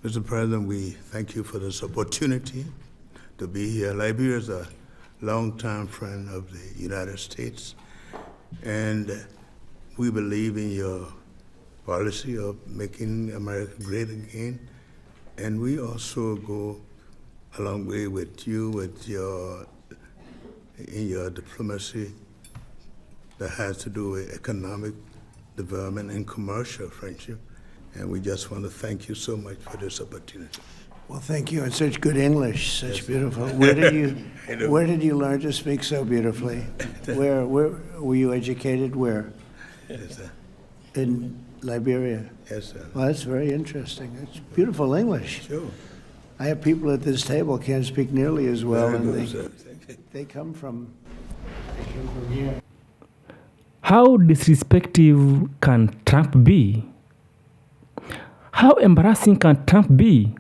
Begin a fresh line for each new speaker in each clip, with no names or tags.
Mr. President, we thank you for this opportunity to be here. Liberia is a longtime friend of the United States, and we believe in your policy of making America great again. And we also go a long way with you in your diplomacy that has to do with economic development and commercial friendship. And we just want to thank you so much for this opportunity.
Well, thank you, and such good English, such beautiful. Where did you learn to speak so beautifully? Where were you educated? Where?
Yes, sir.
In Liberia.
Yes, sir.
Well, that's very interesting. It's beautiful English.
Sure.
I have people at this table can't speak nearly as well,
Very
and
good, sir.
they come from here.
How disrespectful can Trump be? How embarrassing can Trump be?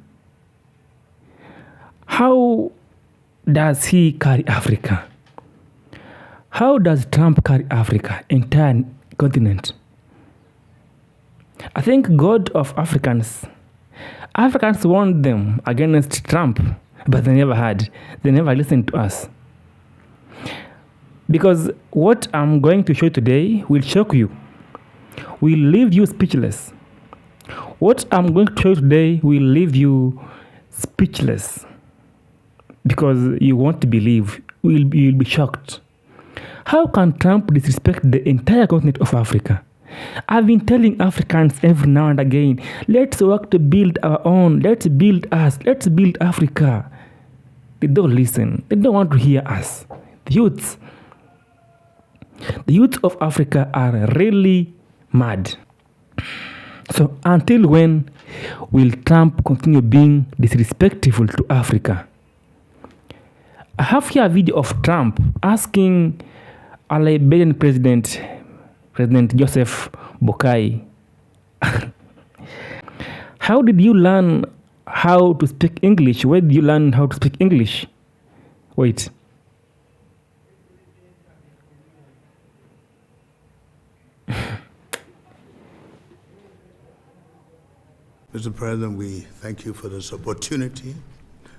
How does he carry Africa? How does Trump carry Africa, entire continent? I think God of Africans warned them against Trump, but they never had. They never listened to us. Because what I'm going to show today will shock you, will leave you speechless. What I'm going to show you today will leave you speechless because you won't believe, you'll be shocked. How can Trump disrespect the entire continent of Africa? I've been telling Africans every now and again, let's work to build our own, let's build us, let's build Africa. They don't listen, they don't want to hear us. The youth of Africa are really mad. So until when will Trump continue being disrespectful to Africa? I have here a video of Trump asking a Liberian President Joseph Boakai, how did you learn how to speak English? Where did you learn how to speak English? Wait.
Mr. President, we thank you for this opportunity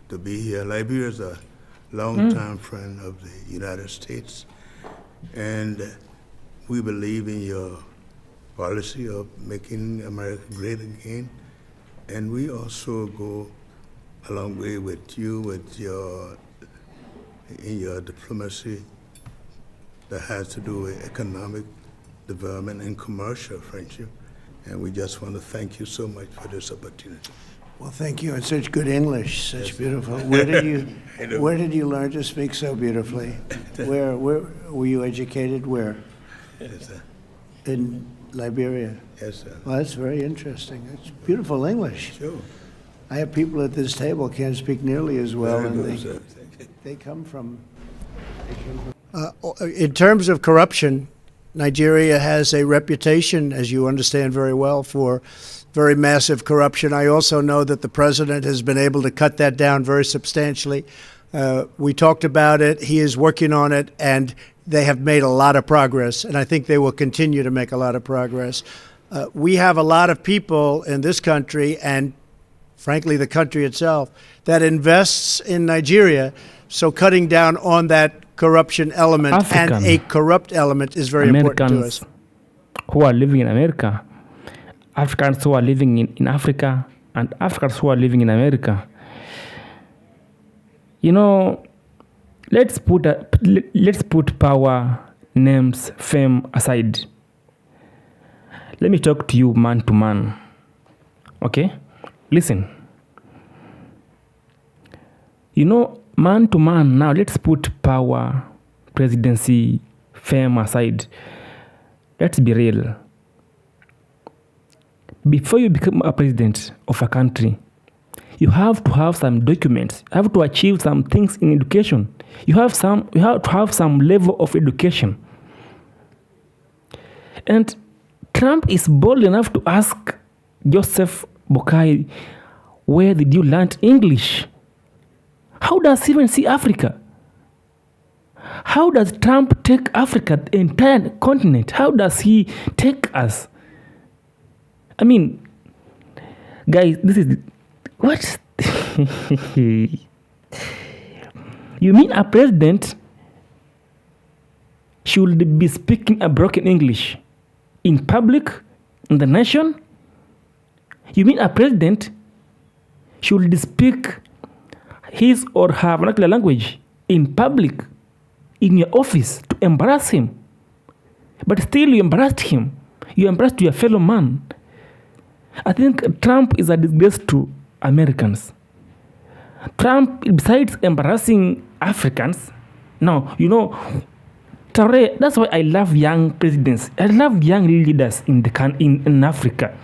to be here. Liberia is a longtime friend of the United States, and we believe in your policy of making America great again. And we also go a long way with you in your diplomacy that has to do with economic development and commercial friendship. And we just want to thank you so much for this opportunity.
Well, thank you, and such good English, such beautiful. Where did you learn to speak so beautifully? Where were you educated? Where?
Yes, sir.
In Liberia.
Yes, sir.
Well, that's very interesting. It's beautiful English.
Sure.
I have people at this table can't speak nearly as well,
Very
and
good, sir.
they come from. In terms of corruption, Nigeria has a reputation, as you understand very well, for very massive corruption. I also know that the president has been able to cut that down very substantially. We talked about it. He is working on it, and they have made a lot of progress, and I think they will continue to make a lot of progress. We have a lot of people in this country, and frankly, the country itself, that invests in Nigeria. So cutting down on that corruption element and a corrupt element is very important to us.
Who are living in America, Africans who are living in Africa, and Africans who are living in America. You know, let's put power, names, fame aside. Let me talk to you man to man. Okay? Listen. You know, man to man, now let's put power, presidency, fame aside. Let's be real. Before you become a president of a country, you have to have some documents. You have to achieve some things in education. You have to have some level of education. And Trump is bold enough to ask Joseph Boakai, where did you learn English? How does he even see Africa? How does Trump take Africa, the entire continent? How does he take us? I mean, guys, this is What? You mean a president should be speaking a broken English in public, in the nation? You mean a president should speak his or her vernacular language in public, in your office, to embarrass him? But still you embarrassed him. You embarrassed your fellow man. I think Trump is a disgrace to Americans. Trump, besides embarrassing Africans, now, you know, Traore, that's why I love young presidents. I love young leaders in Africa.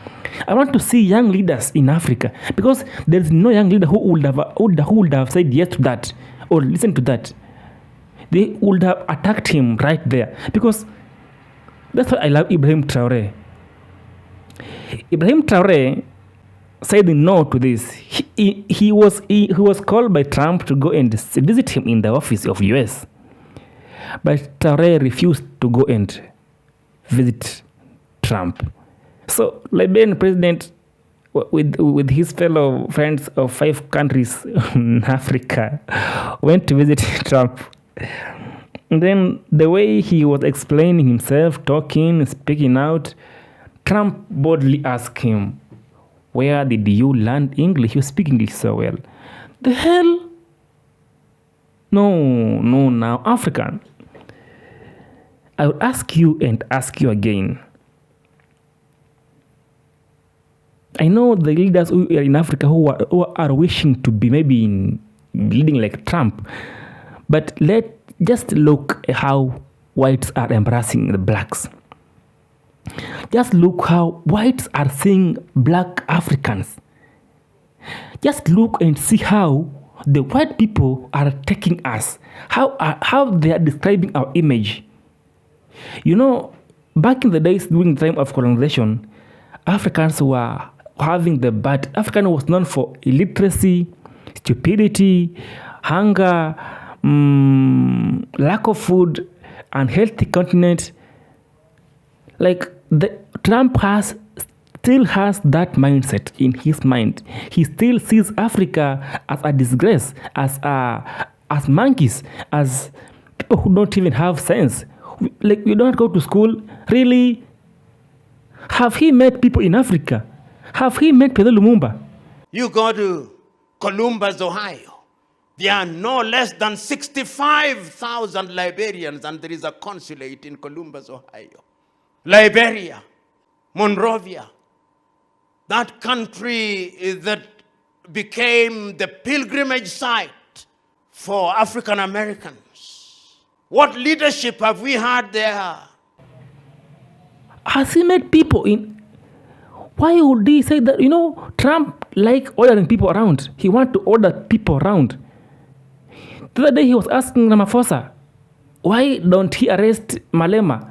I want to see young leaders in Africa because there's no young leader who would have said yes to that or listen to that. They would have attacked him right there because that's why I love Ibrahim Traore. Ibrahim Traore said no to this. He was called by Trump to go and visit him in the office of US. But Traore refused to go and visit Trump. So Liberian president with his fellow friends of 5 countries in Africa went to visit Trump. And then the way he was explaining himself, talking, speaking out, Trump boldly asked him, "Where did you learn English? You speak English so well." The hell? No, now, African. I would ask you and ask you again. I know the leaders who are in Africa who are wishing to be maybe leading like Trump, but just look at how whites are embarrassing the blacks. Just look how whites are seeing black Africans. Just look and see how the white people are taking us, how they are describing our image. You know, back in the days during the time of colonization, Africans were having the bad. African was known for illiteracy, stupidity, hunger, lack of food, unhealthy continent. Like Trump still has that mindset in his mind. He still sees Africa as a disgrace, as monkeys, as people who don't even have sense. Like, we don't go to school. Really? Have he met people in Africa? Have he met Pedro Lumumba?
You go to Columbus, Ohio. There are no less than 65,000 Liberians, and there is a consulate in Columbus, Ohio. Liberia, Monrovia, that country that became the pilgrimage site for African Americans. What leadership have we had there?
Has he met people in... Why would he say that? You know, Trump like ordering people around. He wants to order people around. The other day he was asking Ramaphosa, why don't he arrest Malema?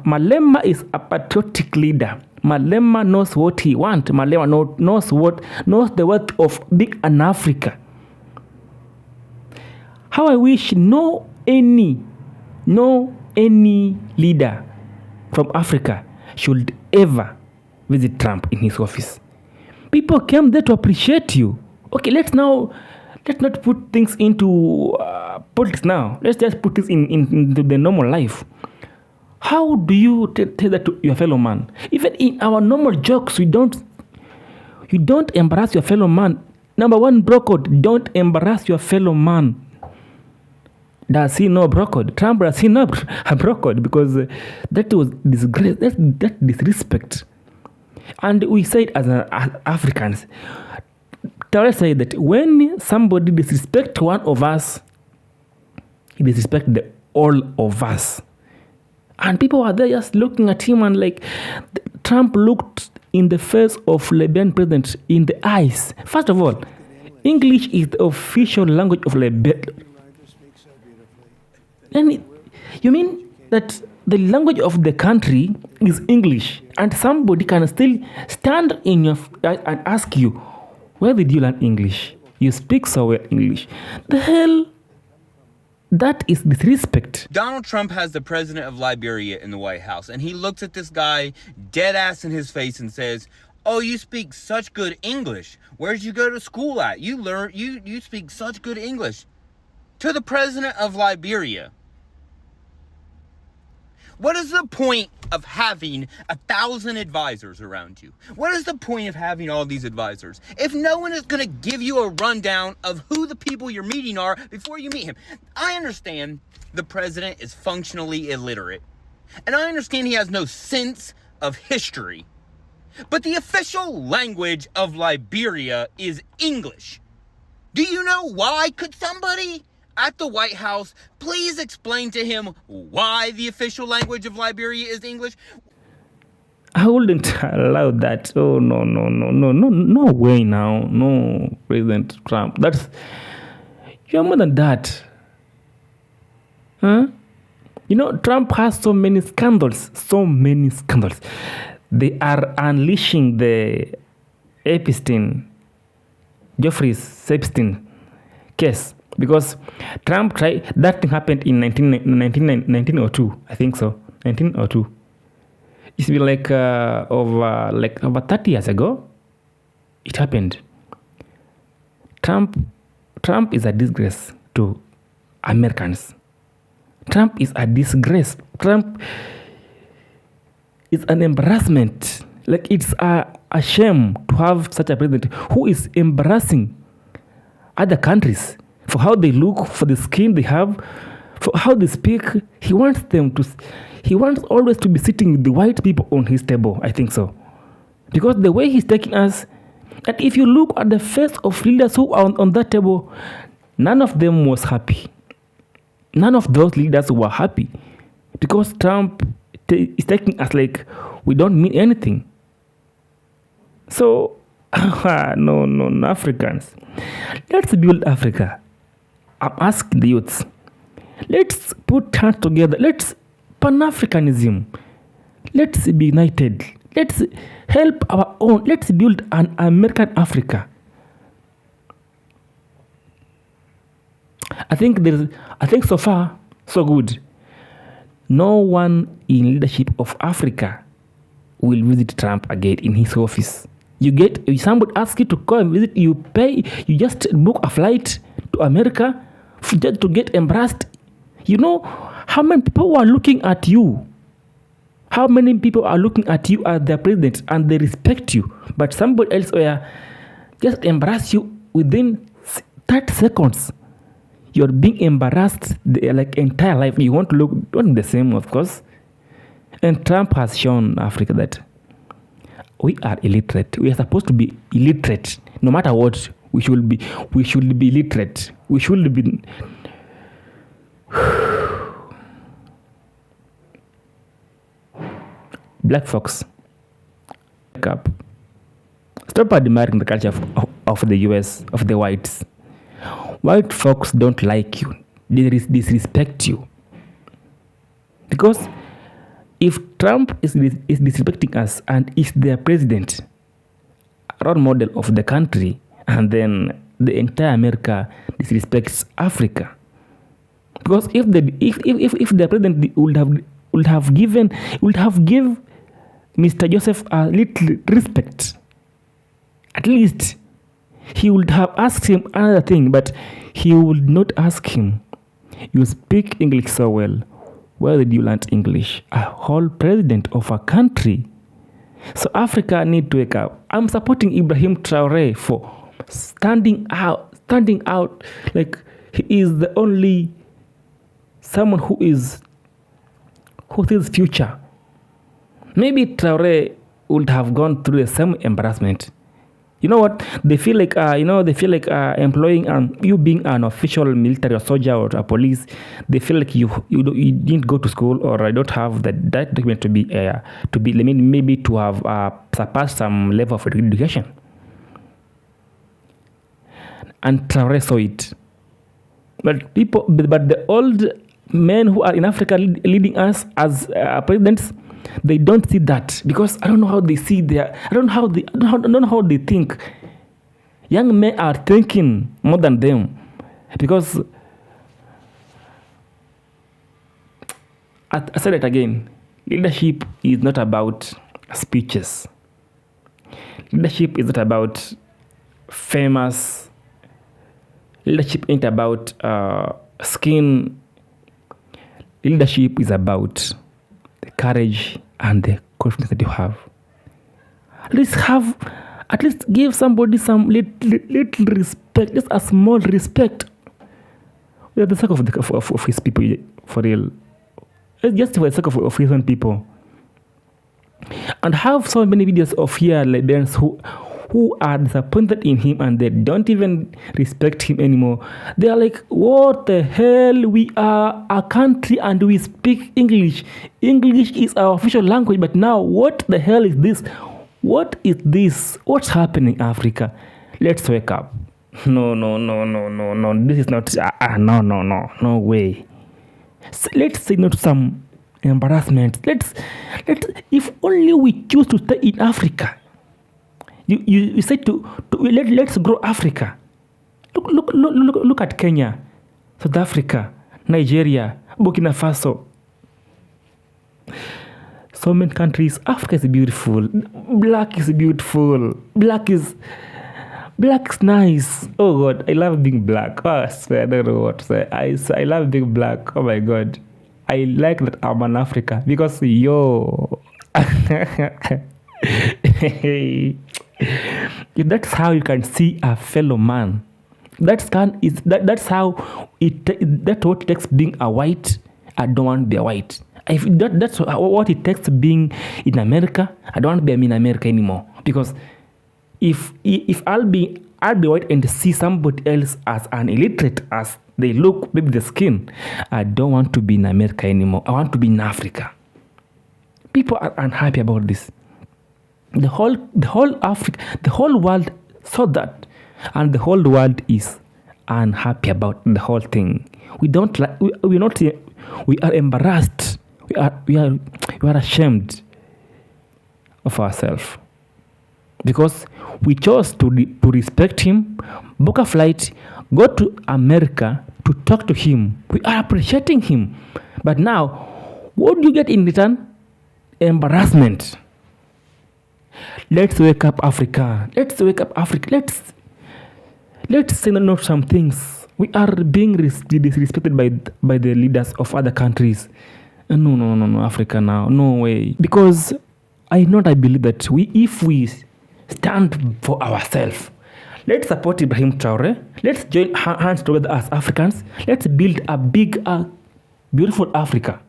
Malema is a patriotic leader. Malema knows what he wants. Malema knows the worth of being an Africa. How I wish no any leader from Africa should ever visit Trump in his office. People came there to appreciate you. Okay, let's not put things into politics now. Let's just put this into the normal life. How do you tell that to your fellow man? Even in our normal jokes, you don't embarrass your fellow man. Number one, bro code, don't embarrass your fellow man. Does he know bro code? Trump does he know bro code? Because that was disgrace. That's disrespect. And we said as Africans, Traore said that when somebody disrespects one of us, he disrespects all of us. And people were there just looking at him, and like Trump looked in the face of Liberian president in the eyes. First of all, English is the official language of Liberia. And you mean that the language of the country is English, and somebody can still stand in your and ask you, where did you learn English? You speak so well English. The hell? That is disrespect.
Donald Trump has the president of Liberia in the White House, and he looks at this guy dead ass in his face and says, Oh, you speak such good English. Where'd you go to school at? You speak such good English. To the president of Liberia. What is the point of having 1,000 advisors around you? What is the point of having all these advisors if no one is going to give you a rundown of who the people you're meeting are before you meet him? I understand the president is functionally illiterate, and I understand he has no sense of history, but the official language of Liberia is English. Do you know why? Could somebody at the White House please explain to him why the official language of Liberia is English?
I wouldn't allow that. Oh, no way now. No, President Trump. You're more than that. Huh? You know, Trump has so many scandals. They are unleashing the Jeffrey Epstein case. Because Trump tried, that thing happened in 1902, I think so, 1902. It's been like over 30 years ago, it happened. Trump is a disgrace to Americans. Trump is a disgrace. Trump is an embarrassment. Like, it's a shame to have such a president who is embarrassing other countries for how they look, for the skin they have, for how they speak. He wants always to be sitting with the white people on his table, I think so. Because the way he's taking us, and if you look at the face of leaders who are on that table, none of them was happy. None of those leaders were happy. Because Trump is taking us like we don't mean anything. So, no, Africans. Let's build Africa. I'm asking the youths. Let's put hands together. Let's Pan-Africanism. Let's be united. Let's help our own. Let's build an American Africa. I think so far, so good. No one in leadership of Africa will visit Trump again in his office. If somebody asks you to come and visit, you pay, you just book a flight to America just to get embarrassed. You know how many people are looking at you? How many people are looking at you as their president and they respect you? But somebody else just embarrass you within 30 seconds. You're being embarrassed like entire life. You want to look the same, of course. And Trump has shown Africa that we are illiterate. We are supposed to be illiterate. No matter what, we should be illiterate. We should be. Black folks, wake up. Stop admiring the culture of the US, of the whites. White folks don't like you. They disrespect you. Because if Trump is disrespecting us and is their president, role model of the country, and then the entire America disrespects Africa. Because if the president would have given Mr. Joseph a little respect, at least he would have asked him another thing, but he would not ask him. You speak English so well. Where did you learn English? A whole president of a country. So Africa need to wake up. I'm supporting Ibrahim Traore for standing out. Like, he is the only someone who sees future. Maybe Traore would have gone through the same embarrassment. You know what? They feel like employing you being an official military or soldier or a police. They feel like you didn't go to school, or I don't have that document to maybe to have surpassed some level of education. And Traore saw it. But the old men who are in Africa leading us as presidents, they don't see that, because I don't know how they see I don't know how they think. Young men are thinking more than them, because I said it again. Leadership is not about speeches. Leadership is not about famous. Leadership ain't about skin. Leadership is about the courage and the confidence that you have. At least give somebody some little respect, just a small respect. For the sake of his people, for real. Just for the sake of his own people. And have so many videos of here Liberians who are disappointed in him and they don't even respect him anymore. They are like, what the hell? We are a country and we speak English. English is our official language, but now what the hell is this? What is this? What's happening in Africa? Let's wake up. No. This is not, no way. So let's say no to some embarrassment. Let's if only we choose to stay in Africa. You say let's grow Africa. Look at Kenya, South Africa, Nigeria, Burkina Faso. So many countries. Africa is beautiful. Black is beautiful. Black is nice. Oh God, I love being black. Oh, I swear, I don't know what to say. I love being black. Oh my God. I like that I'm an Africa because if that's how you can see a fellow man. That's what it takes being a white. I don't want to be a white. If that's what it takes being in America. I don't want to be in America anymore. Because if I'll be white and see somebody else as an illiterate as they look, maybe the skin, I don't want to be in America anymore. I want to be in Africa. People are unhappy about this. The whole Africa, the whole world saw that, and the whole world is unhappy about the whole thing. We are embarrassed. We are ashamed of ourselves because we chose to respect him, book a flight, go to America to talk to him. We are appreciating him, but now, what do you get in return? Embarrassment. Let's wake up, Africa. Let's wake up, Africa. Let's say no to some things. We are being disrespected by the leaders of other countries. No, Africa now. No way. Because I believe that if we stand for ourselves, let's support Ibrahim Traore. Let's join hands together as Africans. Let's build a big, beautiful Africa.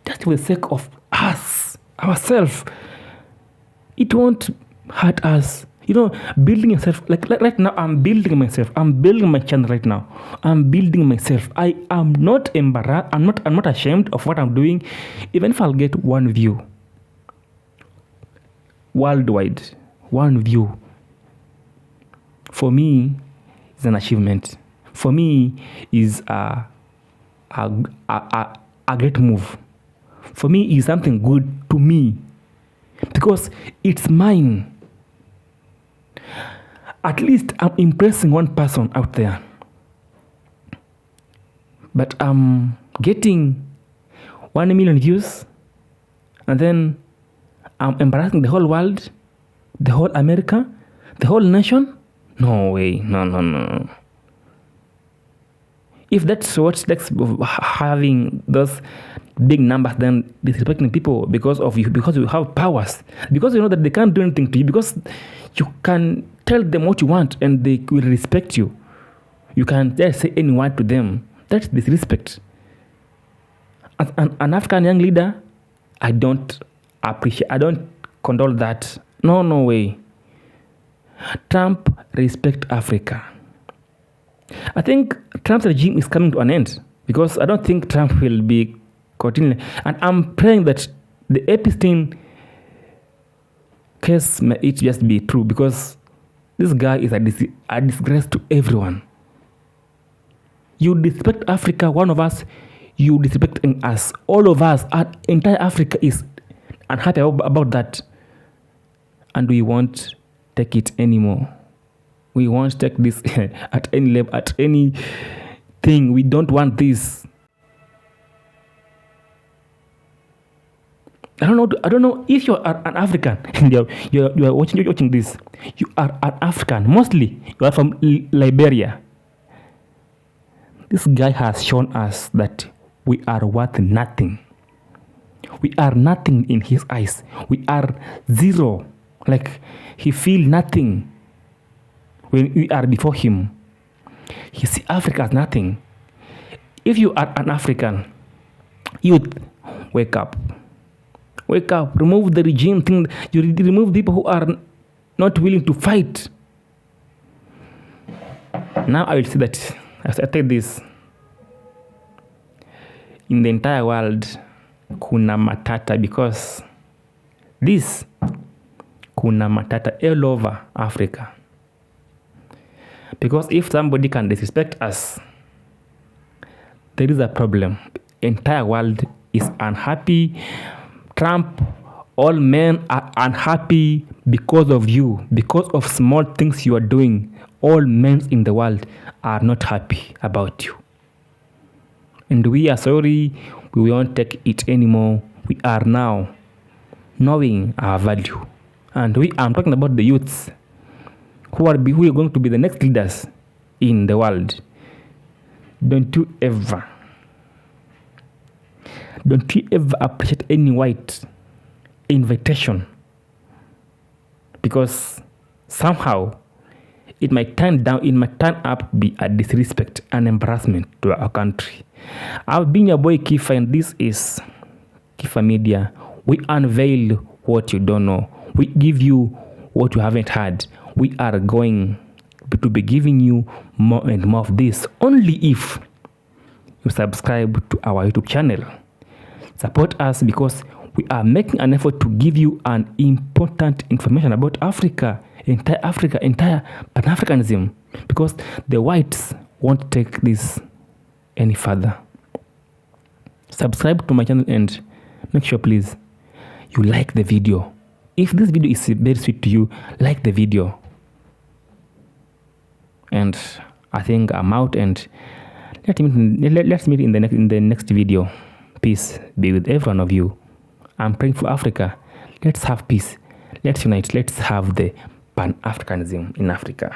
Just for the sake of us, ourselves. It won't hurt us. Building yourself, like right now, I'm building myself. I'm building my channel right now. I'm building myself. I am not embarrassed. I'm not ashamed of what I'm doing. Even if I'll get one view. Worldwide. One view. For me, it's an achievement. For me, is a great move. For me, is something good to me. Because it's mine. At least I'm impressing one person out there. But I'm getting 1 million views. And then I'm embarrassing the whole world, the whole America, the whole nation. No way. No. If that's what takes having those big numbers, then disrespecting people because you have powers, because you know that they can't do anything to you, because you can tell them what you want and they will respect you. You can just say any word to them. That's disrespect. As an African young leader, I don't condole that. No way. Trump respect Africa. I think Trump's regime is coming to an end because I don't think Trump will be continuing. And I'm praying that the Epstein case may it just be true, because this guy is a disgrace to everyone. You disrespect Africa, one of us, you disrespecting us. All of us, our entire Africa is unhappy about that. And we won't take it anymore. We won't take this at any level, at any thing. We don't want this. I don't know if you are an African and you are watching this. You are an African. Mostly you are from Liberia. This guy has shown us that we are worth nothing. We are nothing in his eyes. We are zero. Like he feel nothing when we are before him. He see Africa as nothing. If you are an African, youth, wake up. Wake up. Remove the regime thing. You remove people who are not willing to fight. Now I will say that as I take this, in the entire world, kuna matata, because this kuna matata all over Africa. Because if somebody can disrespect us, there is a problem. Entire world is unhappy. Trump, all men are unhappy because of you, because of small things you are doing. All men in the world are not happy about you. And we are sorry, we won't take it anymore. We are now knowing our value. And I'm talking about the youths who are going to be the next leaders in the world. Don't you ever appreciate any white invitation, because somehow it might turn up be a disrespect and embarrassment to our country. I've been your boy Kifa, and this is Kifa Media. We unveil what you don't know. We give you what you haven't heard. We are going to be giving you more and more of this only if you subscribe to our YouTube channel. Support us, because we are making an effort to give you an important information about Africa, entire Pan-Africanism, because the whites won't take this any further. Subscribe to my channel and make sure, please, you like the video. If this video is very sweet to you, like the video. And I think I'm out, and let's meet in the next video. Peace be with every one of you. I'm praying for Africa. Let's have peace. Let's unite. Let's have the Pan-Africanism in Africa.